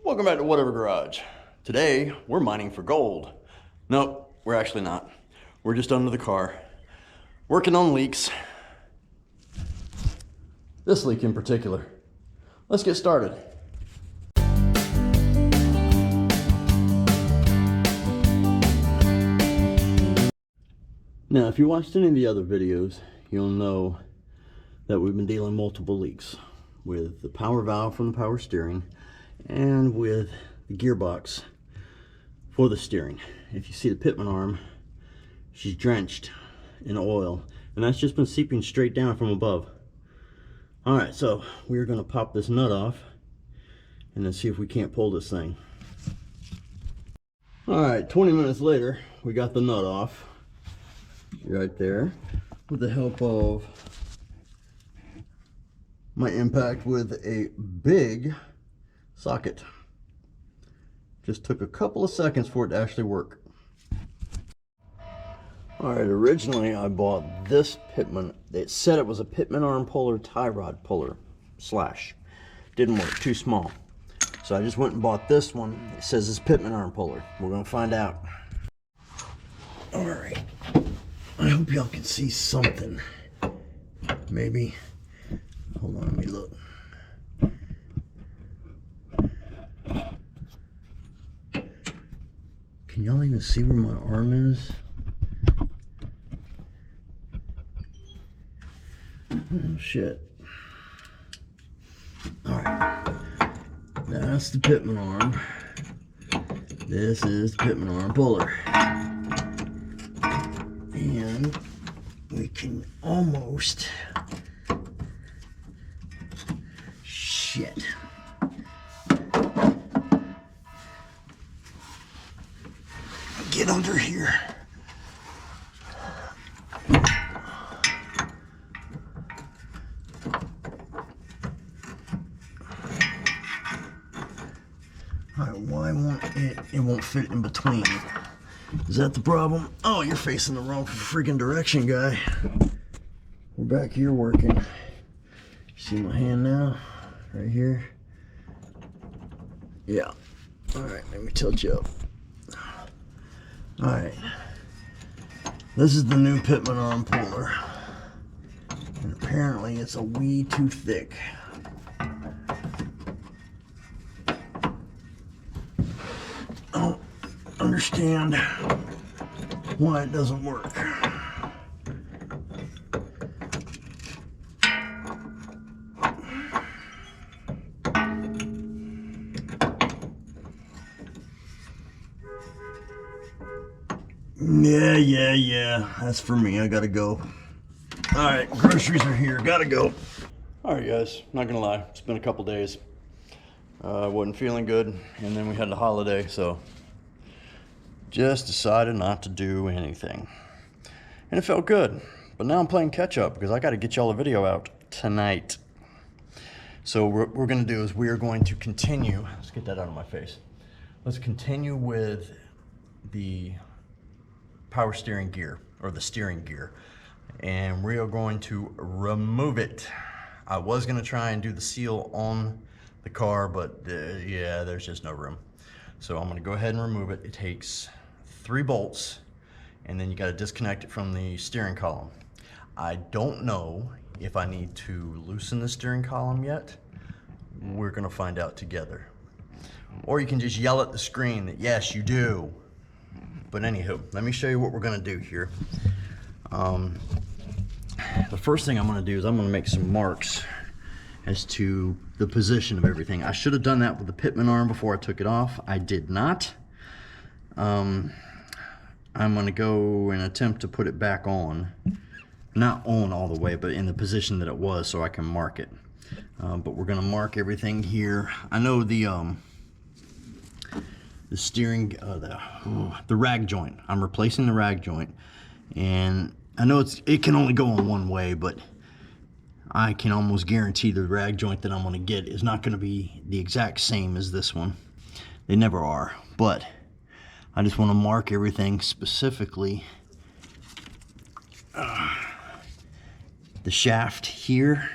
Welcome back to Whatever Garage. Today, we're mining for gold. Nope, we're actually not. We're just under the car, working on leaks. This leak in particular. Let's get started. Now, if you watched any of the other videos, you'll know that we've been dealing multiple leaks with the power valve from the power steering and with the gearbox for the steering. If you see the Pitman arm, she's drenched in oil, and that's just been seeping straight down from above. Alright, so we're going to pop this nut off and then see if we can't pull this thing. Alright, 20 minutes later, we got the nut off right there with the help of my impact with a big socket. Just took a couple of seconds for it to actually work. Alright, originally I bought this Pitman. It said it was a Pitman arm puller, tie rod puller slash. Didn't work, too small. So I just went and bought this one. It says it's Pitman arm puller. We're gonna find out. Alright, I hope y'all can see something. Maybe. Hold on, let me look. Can y'all even see where my arm is? Oh shit. Alright. That's the Pitman arm. This is the Pitman arm puller. And we can almost... Shit. Get under here. Alright, why won't it won't fit in between? Is that the problem? Oh, you're facing the wrong freaking direction, guy. We're back here working. See my hand now? Right here. Yeah. Alright, let me tilt you up. Alright. This is the new Pitman arm puller. And apparently it's a wee too thick. I don't understand why it doesn't work. Yeah, that's for me. I gotta go. Alright, groceries are here. Gotta go. Alright guys, not gonna lie, it's been a couple days. I wasn't feeling good, and then we had the holiday, so just decided not to do anything. And it felt good. But now I'm playing catch up because I gotta get y'all a video out tonight. So what we're gonna do is we are going to continue. Let's get that out of my face. Let's continue with the power steering gear, or the steering gear, and we are going to remove it. I was going to try and do the seal on the car, but yeah, there's just no room. So I'm going to go ahead and remove it. It takes 3 bolts, and then you got to disconnect it from the steering column. I don't know if I need to loosen the steering column yet. We're going to find out together. Or you can just yell at the screen that yes, you do. But anywho, let me show you what we're gonna do here. The first thing I'm gonna do is I'm gonna make some marks as to the position of everything. I should have done that with the Pitman arm before I took it off. I did not. I'm gonna go and attempt to put it back on. Not on all the way, but in the position that it was so I can mark it. But we're gonna mark everything here. I know the steering, the rag joint. I'm replacing the rag joint, and I know it can only go on one way, but I can almost guarantee the rag joint that I'm going to get is not going to be the exact same as this one. They never are, but I just want to mark everything specifically. The shaft here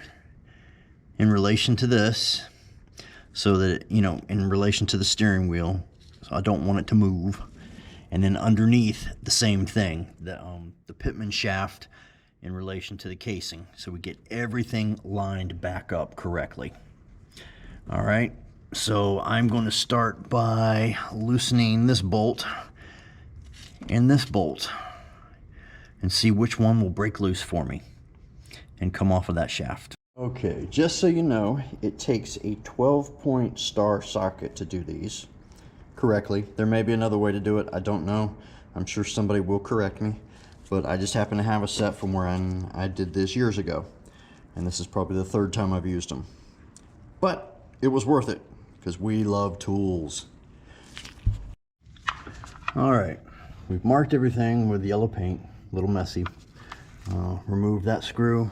in relation to this, so that, you know, in relation to the steering wheel, so I don't want it to move. And then underneath, the same thing, the Pitman shaft in relation to the casing, so we get everything lined back up correctly. All right, so I'm going to start by loosening this bolt and this bolt and see which one will break loose for me and come off of that shaft. Okay, just so you know, it takes a 12-point star socket to do these correctly. There may be another way to do it, I don't know. I'm sure somebody will correct me, but I just happen to have a set from where I did this years ago, and this is probably the third time I've used them. But it was worth it, because we love tools. All right, we've marked everything with yellow paint, a little messy. Remove that screw,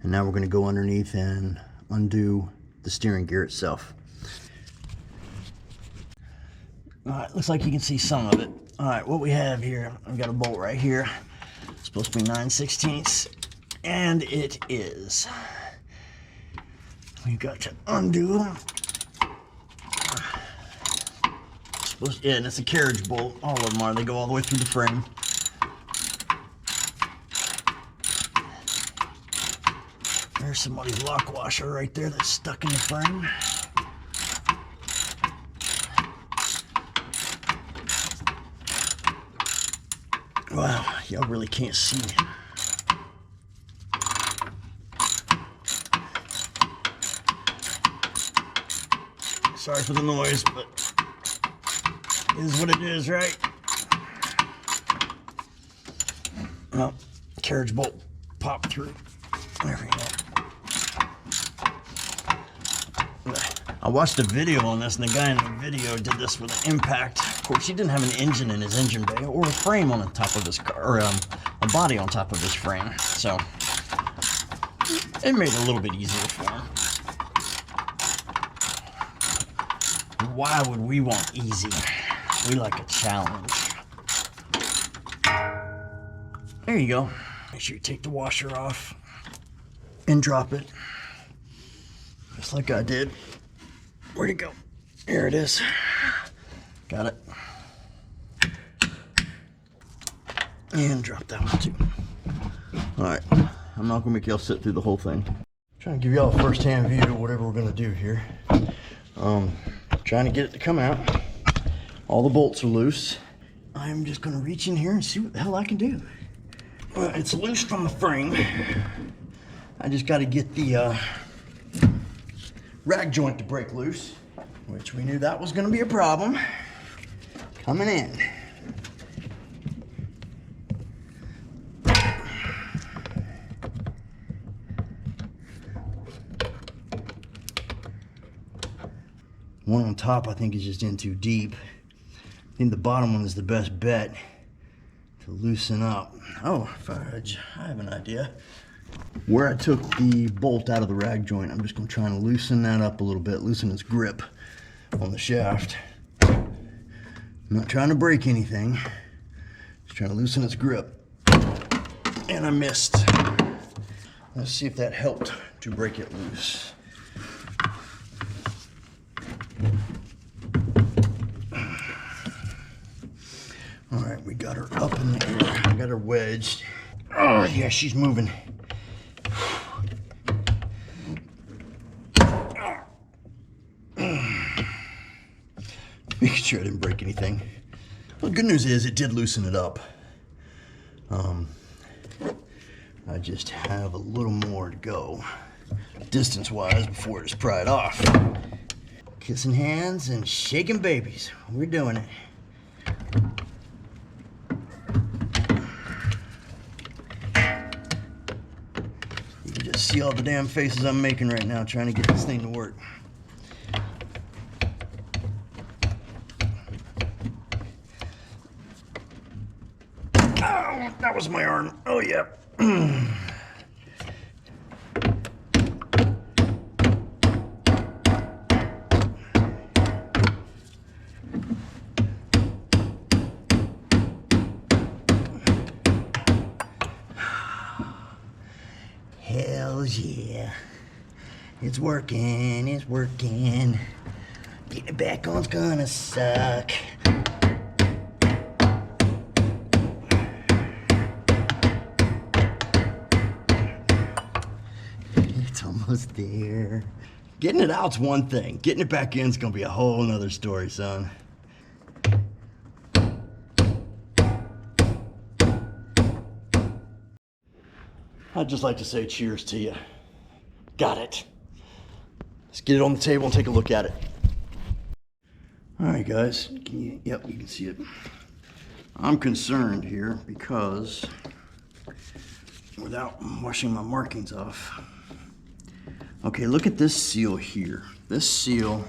and now we're going to go underneath and undo the steering gear itself. All right, looks like you can see some of it. All right, what we have here, I've got a bolt right here. It's supposed to be 9/16, and it is. We've got to undo. Yeah, and it's a carriage bolt. All of them are. They go all the way through the frame. There's somebody's lock washer right there that's stuck in the frame. Wow, y'all really can't see me. Sorry for the noise, but it is what it is, right? Well, carriage bolt popped through. There we go. I watched a video on this, and the guy in the video did this with an impact. Of course, he didn't have an engine in his engine bay or a frame on the top of his car, or a body on top of his frame. So it made it a little bit easier for him. Why would we want easy? We like a challenge. There you go. Make sure you take the washer off and drop it, just like I did. Where'd it go? Here it is. Got it. And drop that one too. All right, I'm not gonna make y'all sit through the whole thing. I'm trying to give y'all a first-hand view of whatever we're gonna do here. Trying to get it to come out. All the bolts are loose. I'm just gonna reach in here and see what the hell I can do. Well, it's loose from the frame. I just gotta get the rag joint to break loose, which we knew that was gonna be a problem coming in. One on top I think is just in too deep. I think the bottom one is the best bet to loosen up. Oh, fudge, I have an idea. Where I took the bolt out of the rag joint, I'm just gonna try and loosen that up a little bit, loosen its grip on the shaft. I'm not trying to break anything, just trying to loosen its grip. And I missed. Let's see if that helped to break it loose. All right, we got her up in the air. I got her wedged. Oh yeah, she's moving. Making sure I didn't break anything. Well, the good news is it did loosen it up. I just have a little more to go, distance-wise, before it is pried off. Kissing hands and shaking babies. We're doing it. You can just see all the damn faces I'm making right now trying to get this thing to work. Oh, that was my arm. Oh, yeah. Hell yeah. It's working, it's working. Getting it back on's gonna suck. It's almost there. Getting it out's one thing. Getting it back in's gonna be a whole nother story, son. I'd just like to say cheers to you. Got it. Let's get it on the table and take a look at it. All right, guys. Yep, you can see it. I'm concerned here because without washing my markings off. Okay, look at this seal here. This seal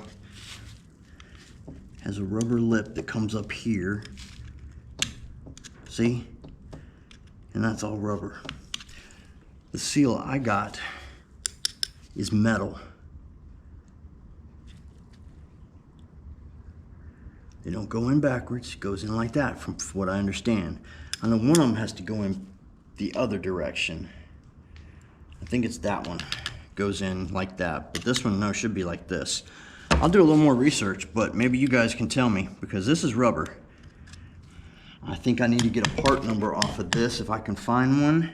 has a rubber lip that comes up here. See? And that's all rubber. The seal I got is metal. They don't go in backwards, it goes in like that from what I understand. I know one of them has to go in the other direction. I think it's that one. Goes in like that, but this one, no, should be like this. I'll do a little more research, but maybe you guys can tell me, because this is rubber. I think I need to get a part number off of this if I can find one,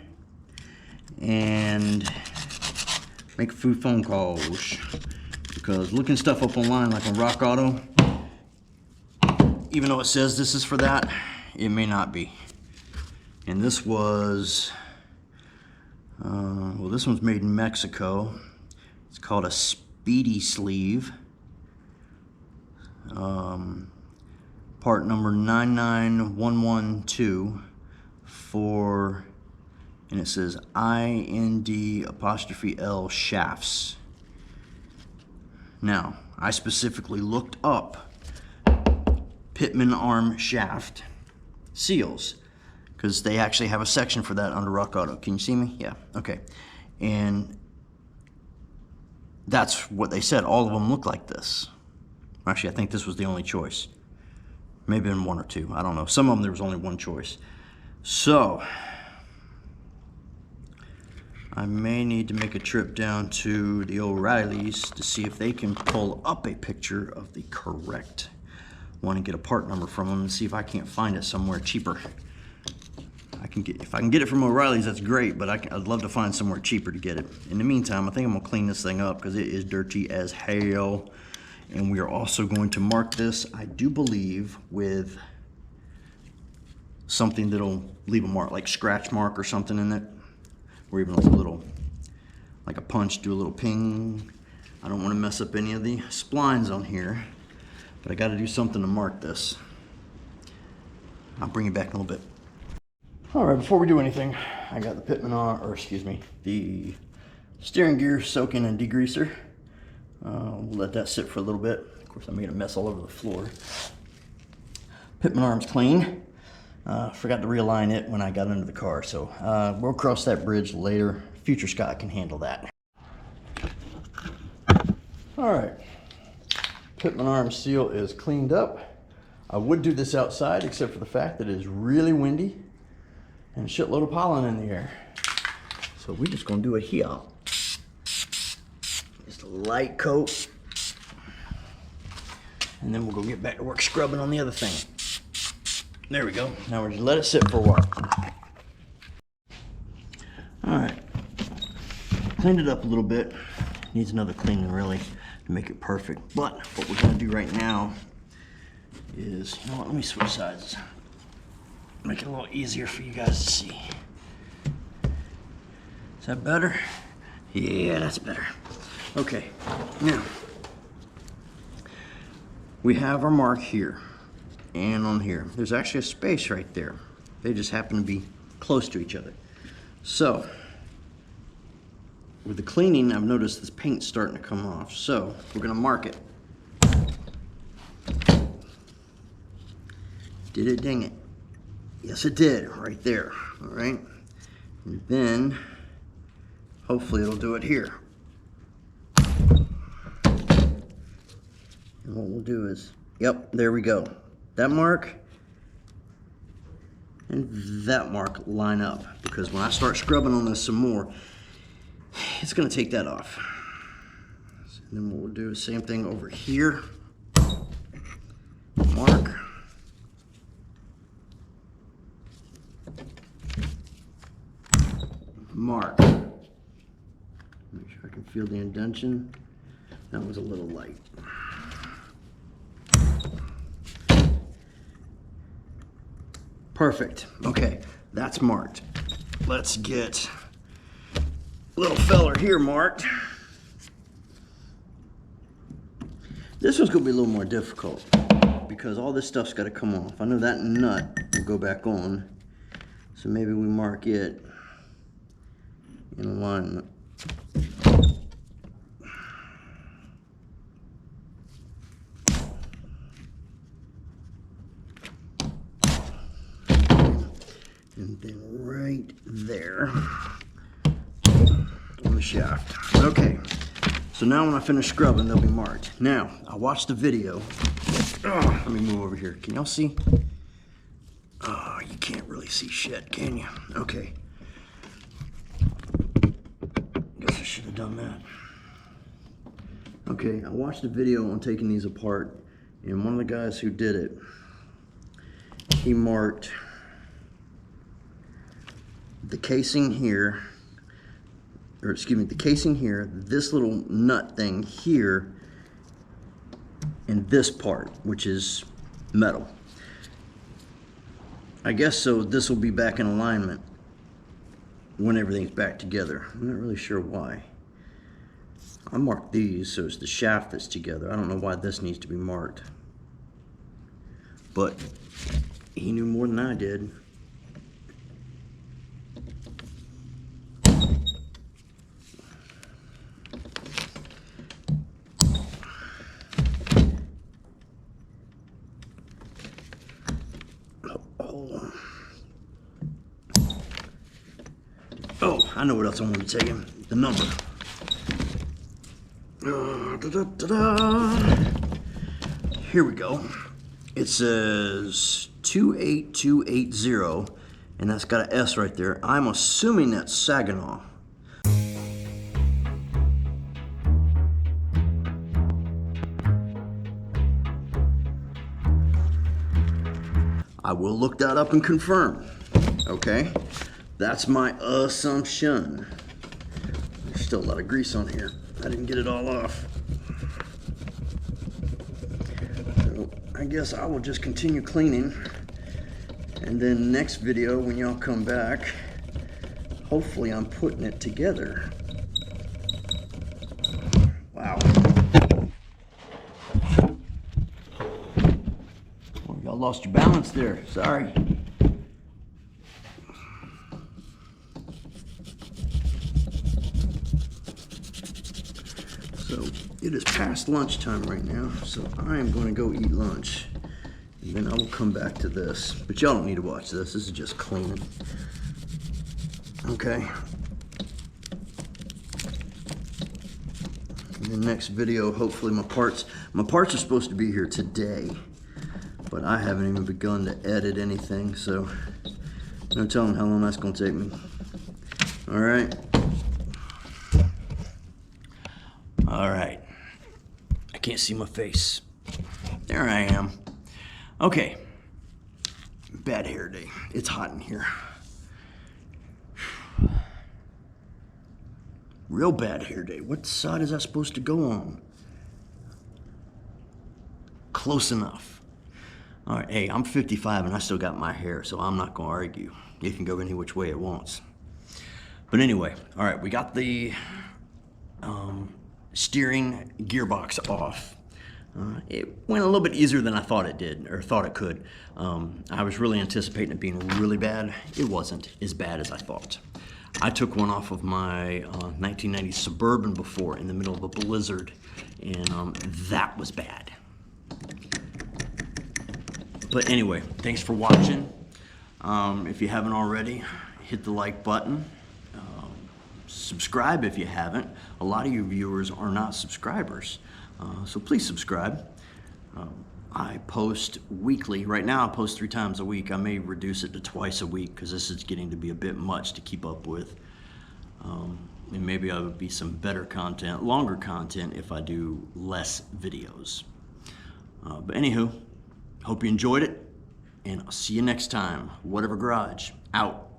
and make a few phone calls, because looking stuff up online like on Rock Auto, even though it says this is for that, it may not be. And this was well, this one's made in Mexico. It's called a Speedy Sleeve. Part number 99112 for, and it says IND''L shafts. Now, I specifically looked up Pitman arm shaft seals, because they actually have a section for that under Rock Auto. Can you see me? Yeah, okay. And that's what they said. All of them look like this. Actually, I think this was the only choice. Maybe in one or two, I don't know. Some of them there was only one choice. So, I may need to make a trip down to the O'Reilly's to see if they can pull up a picture of the correct one and get a part number from them and see if I can't find it somewhere cheaper. If I can get it from O'Reilly's, that's great, but I'd love to find somewhere cheaper to get it. In the meantime, I think I'm gonna clean this thing up because it is dirty as hell. And we are also going to mark this, I do believe, with something that'll leave a mark, like scratch mark or something in it, or even like a little, like a punch, do a little ping. I don't want to mess up any of the splines on here, but I got to do something to mark this. I'll bring it back in a little bit. All right, before we do anything, I got the Pitman on, or excuse me, the steering gear soaking and degreaser. We'll let that sit for a little bit. Of course, I made a mess all over the floor. Pitman arm's clean. Forgot to realign it when I got into the car, so we'll cross that bridge later. Future Scott can handle that. All right, Pitman arm seal is cleaned up. I would do this outside, except for the fact that it is really windy and a shitload of pollen in the air. So we're just gonna do it here. Just a light coat. And then we'll go get back to work scrubbing on the other thing. There we go. Now we're just let it sit for a while. All right. Cleaned it up a little bit. Needs another cleaning really to make it perfect. But what we're gonna do right now is, you know what, let me switch sides. Make it a little easier for you guys to see. Is that better? Yeah, that's better. Okay, now, we have our mark here and on here. There's actually a space right there. They just happen to be close to each other. So, with the cleaning, I've noticed this paint's starting to come off. So, we're gonna mark it. Did it ding it? Yes, it did, right there, all right? And then, hopefully it'll do it here. And what we'll do is, yep, there we go. That mark and that mark line up, because when I start scrubbing on this some more, it's gonna take that off. And then what we'll do is same thing over here. Mark. Mark. Make sure I can feel the indentation. That was a little light. Perfect. Okay, that's marked. Let's get little feller here marked. This one's gonna be a little more difficult because all this stuff's gotta come off. I know that nut will go back on, so maybe we mark it in alignment. And then right there on the shaft. Okay, so now when I finish scrubbing, they'll be marked. Now, I watched the video. Let me move over here. Can y'all see? Oh, you can't really see shit, can you? Okay. Guess I should have done that. Okay, I watched a video on taking these apart, and one of the guys who did it, he marked the casing here, or excuse me, the casing here, this little nut thing here, and this part, which is metal. I guess so this will be back in alignment when everything's back together. I'm not really sure why. I marked these so it's the shaft that's together. I don't know why this needs to be marked, but he knew more than I did. Oh, I know what else I want to tell you. The number. Here we go. It says 28280, and that's got an S right there. I'm assuming that's Saginaw. I will look that up and confirm. Okay? That's my assumption. There's still a lot of grease on here. I didn't get it all off. So I guess I will just continue cleaning. And then next video, when y'all come back, hopefully I'm putting it together. Wow. Well, y'all lost your balance there. Sorry. So it is past lunchtime right now, so I am going to go eat lunch, and then I will come back to this. But y'all don't need to watch this. This is just cleaning. Okay. In the next video, hopefully my parts are supposed to be here today, but I haven't even begun to edit anything, so no telling how long that's going to take me. All right. All right, I can't see my face. There I am. Okay, bad hair day. It's hot in here. Real bad hair day. What side is that supposed to go on? Close enough. All right, hey, I'm 55 and I still got my hair, so I'm not gonna argue. It can go any which way it wants. But anyway, all right, we got the steering gearbox off. It went a little bit easier than I thought it did, or thought it could. I was really anticipating it being really bad. It wasn't as bad as I thought. I took one off of my 1990 Suburban before in the middle of a blizzard, and that was bad. But anyway, thanks for watching. If you haven't already, hit the like button. Subscribe if you haven't. A lot of you viewers are not subscribers, so please subscribe. I post weekly. Right now I post 3 times a week. I may reduce it to twice a week because this is getting to be a bit much to keep up with. and maybe I would be some better content, longer content if I do less videos. But anywho, hope you enjoyed it, and I'll see you next time. Whatever Garage, out.